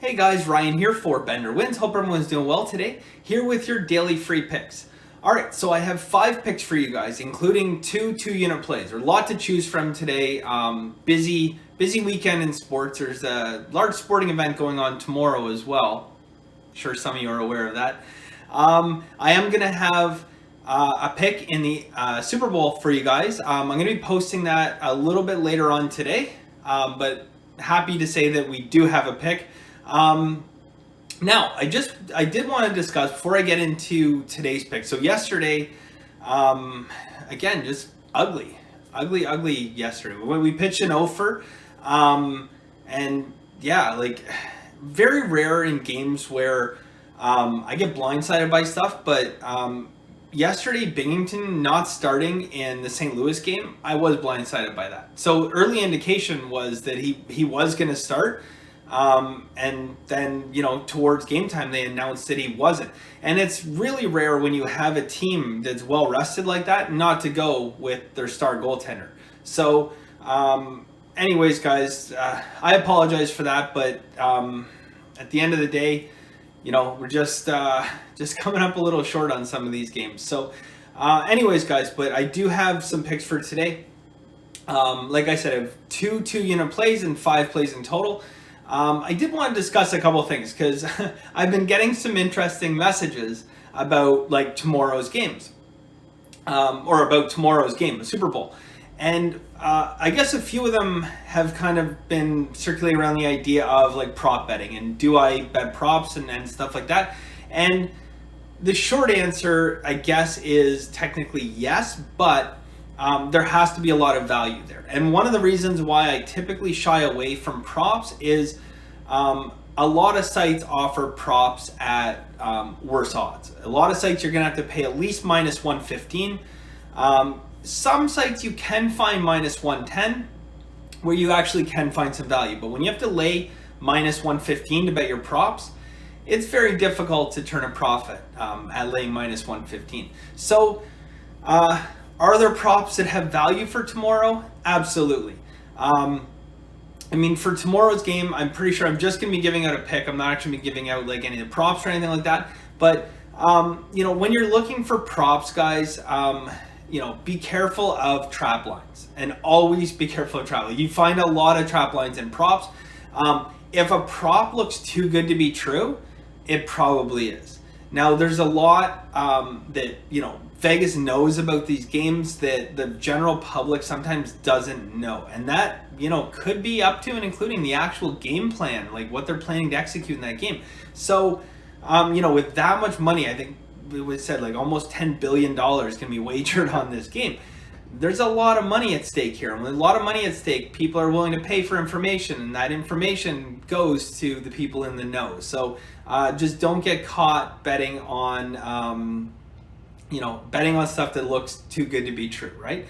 Hey guys, Ryan here for Bender Wins. Hope everyone's doing well today. Here with your daily free picks. Alright, so I have 5 picks for you guys, including two unit plays. There's a lot to choose from today. Busy weekend in sports. There's a large sporting event going on tomorrow as well. I'm sure some of you are aware of that. I am going to have a pick in the Super Bowl for you guys. I'm going to be posting that a little bit later on today, but happy to say that we do have a pick. Now, I did want to discuss before I get into today's pick. So yesterday, again, just ugly yesterday. When we pitched an offer, and yeah, like very rare in games where I get blindsided by stuff, but yesterday, Binghamton not starting in the St. Louis game, I was blindsided by that. So early indication was that he was going to start. And then, towards game time, they announced that he wasn't. And it's really rare when you have a team that's well rested like that, not to go with their star goaltender. So, anyways, guys, I apologize for that, but, at the end of the day, we're just coming up a little short on some of these games. So, anyways, guys, but I do have some picks for today. Like I said, I have two unit plays and 5 plays in total. I did want to discuss a couple things because I've been getting some interesting messages about like tomorrow's games, or about tomorrow's game, the Super Bowl. And I guess a few of them have kind of been circulating around the idea of like prop betting and do I bet props and stuff like that. And the short answer, I guess, is technically yes, but there has to be a lot of value there. And one of the reasons why I typically shy away from props is a lot of sites offer props at worse odds. A lot of sites you're going to have to pay at least minus 115. Some sites you can find minus 110 where you actually can find some value. But when you have to lay minus 115 to bet your props, it's very difficult to turn a profit at laying minus 115. So, are there props that have value for tomorrow? Absolutely. For tomorrow's game, I'm pretty sure I'm just going to be giving out a pick. I'm not actually going to be giving out like any of the props or anything like that. But, when you're looking for props, guys, be careful of trap lines. And always be careful of trap lines. You find a lot of trap lines in props. If a prop looks too good to be true, it probably is. Now, there's a lot that, Vegas knows about these games that the general public sometimes doesn't know. And that, could be up to and including the actual game plan, like what they're planning to execute in that game. So, with that much money, I think it was said like almost $10 billion can be wagered on this game. There's a lot of money at stake here. And with a lot of money at stake, people are willing to pay for information, and that information goes to the people in the know. So just don't get caught betting on betting on stuff that looks too good to be true, right?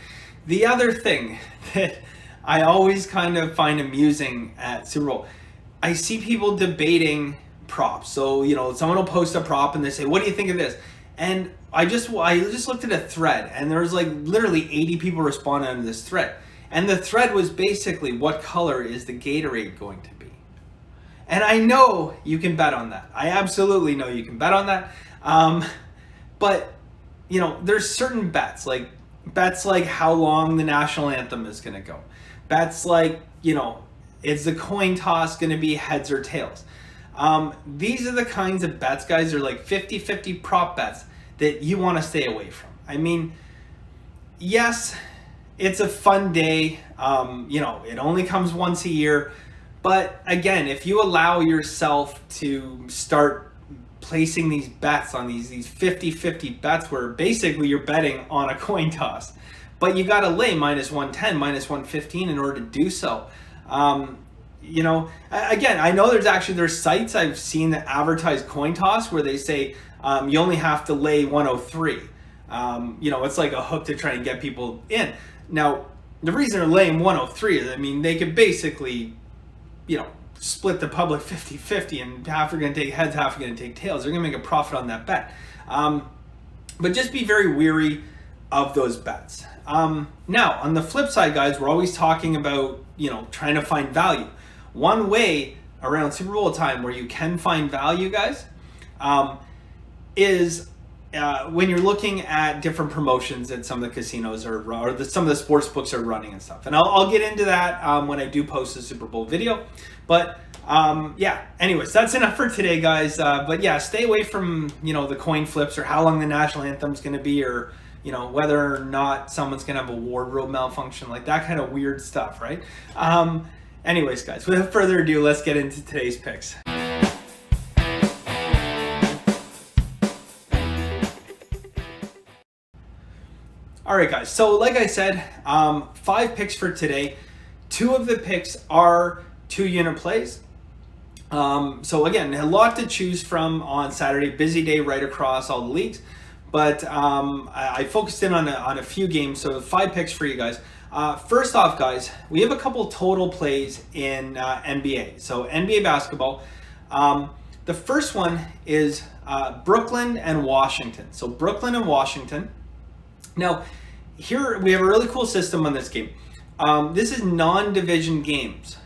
The other thing that I always kind of find amusing at Super Bowl, I see people debating props. So, someone will post a prop and they say, what do you think of this? And I just looked at a thread, and there was like literally 80 people responding on this thread. And the thread was basically, what color is the Gatorade going to be? And I know you can bet on that. I absolutely know you can bet on that. But there's certain bets like how long the national anthem is going to go. Bets like, is the coin toss going to be heads or tails? These are the kinds of bets, guys, are like 50-50 prop bets that you want to stay away from. Yes, it's a fun day. It only comes once a year. But again, if you allow yourself to start placing these bets on these 50-50 bets where basically you're betting on a coin toss, but you got to lay minus 110, minus 115 in order to do so. Again, I know there's sites I've seen that advertise coin toss where they say you only have to lay 103. It's like a hook to try and get people in. Now, the reason they're laying 103 is, they could basically, split the public 50-50 and half are going to take heads, half are going to take tails. They're going to make a profit on that bet. But just be very weary of those bets. Now, on the flip side, guys, we're always talking about, trying to find value. One way around Super Bowl time where you can find value, guys, is when you're looking at different promotions that some of the casinos some of the sports books are running and stuff. And I'll get into that when I do post a Super Bowl video. But yeah, anyways, that's enough for today, guys. But yeah, stay away from, the coin flips or how long the national anthem's going to be, or, whether or not someone's going to have a wardrobe malfunction, like that kind of weird stuff, right? Anyways, guys, without further ado, let's get into today's picks. All right, guys. So like I said, 5 picks for today. 2 of the picks are 2-unit plays. So again, a lot to choose from on Saturday. Busy day right across all the leagues. But I focused in on a few games, so 5 picks for you guys. First off, guys, we have a couple total plays in NBA. So NBA basketball. The first one is Brooklyn and Washington. So Brooklyn and Washington. Now, here we have a really cool system on this game. This is non-division games.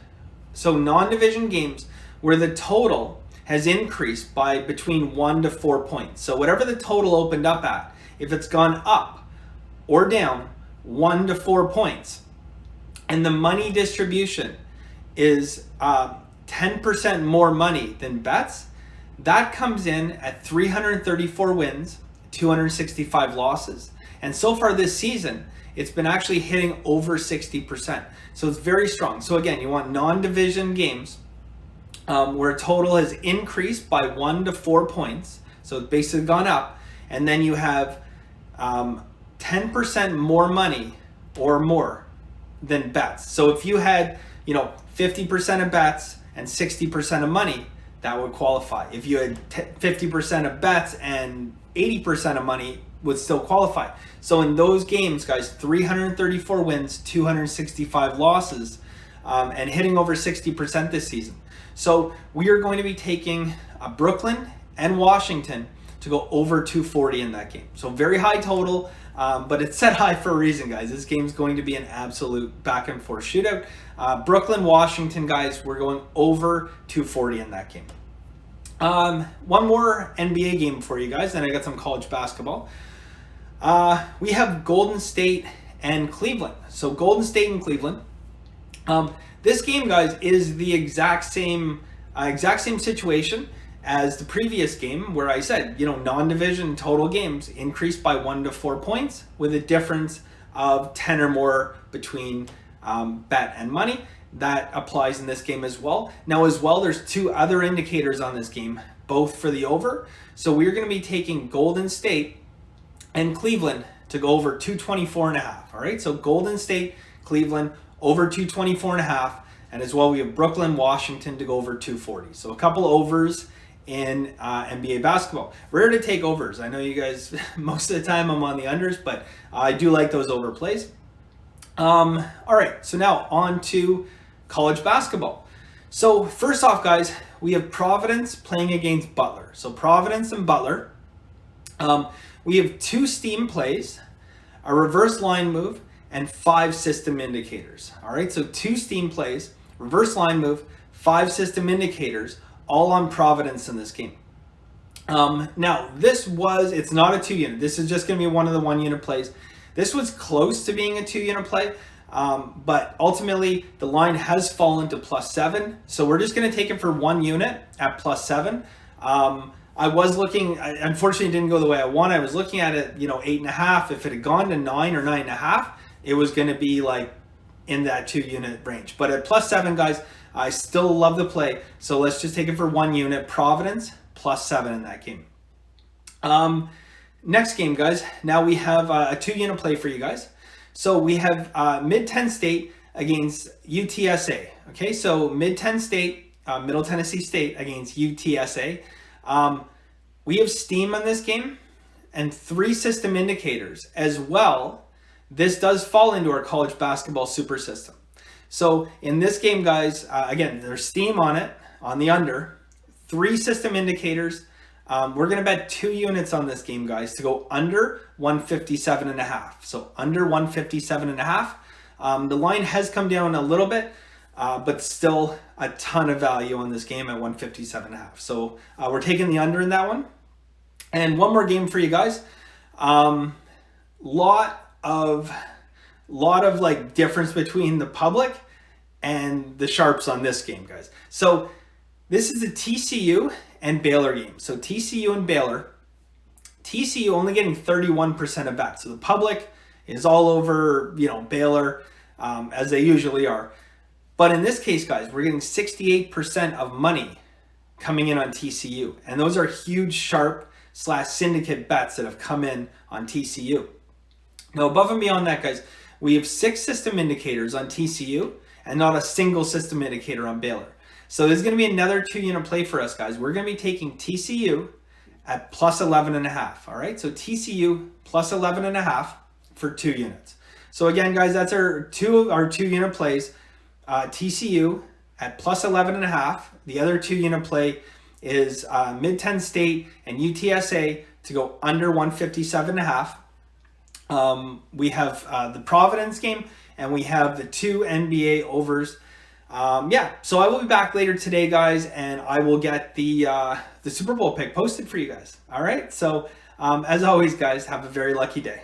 So non-division games where the total has increased by between 1 to 4 points. So whatever the total opened up at, if it's gone up or down 1 to 4 points, and the money distribution is 10% more money than bets, that comes in at 334 wins, 265 losses. And so far this season, it's been actually hitting over 60%. So it's very strong. So again, you want non-division games where a total has increased by 1 to 4 points. So it's basically gone up. And then you have 10% more money or more than bets. So if you had, 50% of bets and 60% of money, that would qualify. If you had 50% of bets and 80% of money, would still qualify. So in those games, guys, 334 wins, 265 losses, and hitting over 60% this season. So we are going to be taking Brooklyn and Washington to go over 240 in that game. So very high total, but it's set high for a reason, guys. This game's going to be an absolute back and forth shootout. Brooklyn, Washington, guys, we're going over 240 in that game. One more NBA game for you guys, then I got some college basketball. We have Golden State and Cleveland. So Golden State and Cleveland. This game, guys, is the exact same situation as the previous game where I said, non-division total games increased by 1 to 4 points with a difference of 10 or more between bet and money. That applies in this game as well. Now, as well, there's 2 other indicators on this game, both for the over. So we're going to be taking Golden State and Cleveland to go over 224.5. All right, so Golden State, Cleveland over 224.5, and as well we have Brooklyn, Washington to go over 240. So a couple overs in NBA basketball. Rare to take overs. I know you guys most of the time I'm on the unders, but I do like those over plays. All right, so now on to college basketball. So first off, guys, we have Providence playing against Butler. So Providence and Butler. We have 2 steam plays, a reverse line move, and 5 system indicators. All right, so 2 steam plays, reverse line move, 5 system indicators, all on Providence in this game. Now, it's not a 2-unit. This is just going to be one of the 1-unit plays. This was close to being a 2-unit play, but ultimately the line has fallen to +7. So we're just going to take it for 1 unit at +7. I was looking, unfortunately it didn't go the way I wanted. I was looking at it, 8.5. If it had gone to 9 or 9.5, it was going to be like in that 2-unit range. But at +7, guys, I still love the play. So let's just take it for 1 unit. Providence +7 in that game. Next game, guys. Now we have a 2-unit play for you guys. So we have Mid-Tenn State against UTSA. Okay, so Mid-Tenn State, Middle Tennessee State against UTSA. We have steam on this game and 3 system indicators as well. This does fall into our college basketball super system. So in this game, guys, again, there's steam on it, on the under, 3 system indicators. We're going to bet 2 units on this game, guys, to go under 157.5. So under 157.5. The line has come down a little bit. but still a ton of value on this game at 157.5. So we're taking the under in that one. And one more game for you guys. Lot of like difference between the public and the sharps on this game, guys. So this is the TCU and Baylor game. So TCU and Baylor. TCU only getting 31% of bets. So the public is all over, Baylor, as they usually are. But in this case, guys, we're getting 68% of money coming in on TCU. And those are huge sharp/syndicate bets that have come in on TCU. Now, above and beyond that, guys, we have 6 system indicators on TCU and not a single system indicator on Baylor. So there's going to be another 2-unit play for us, guys. We're going to be taking TCU at plus 11.5. All right, so TCU plus 11.5 for 2 units. So again, guys, that's our 2-unit plays. TCU at plus 11.5. The other 2-unit play is Mid-10 State and UTSA to go under 157.5. We have the Providence game, and we have the 2 NBA overs. So I will be back later today, guys, and I will get the Super Bowl pick posted for you guys. All right, so as always, guys, have a very lucky day.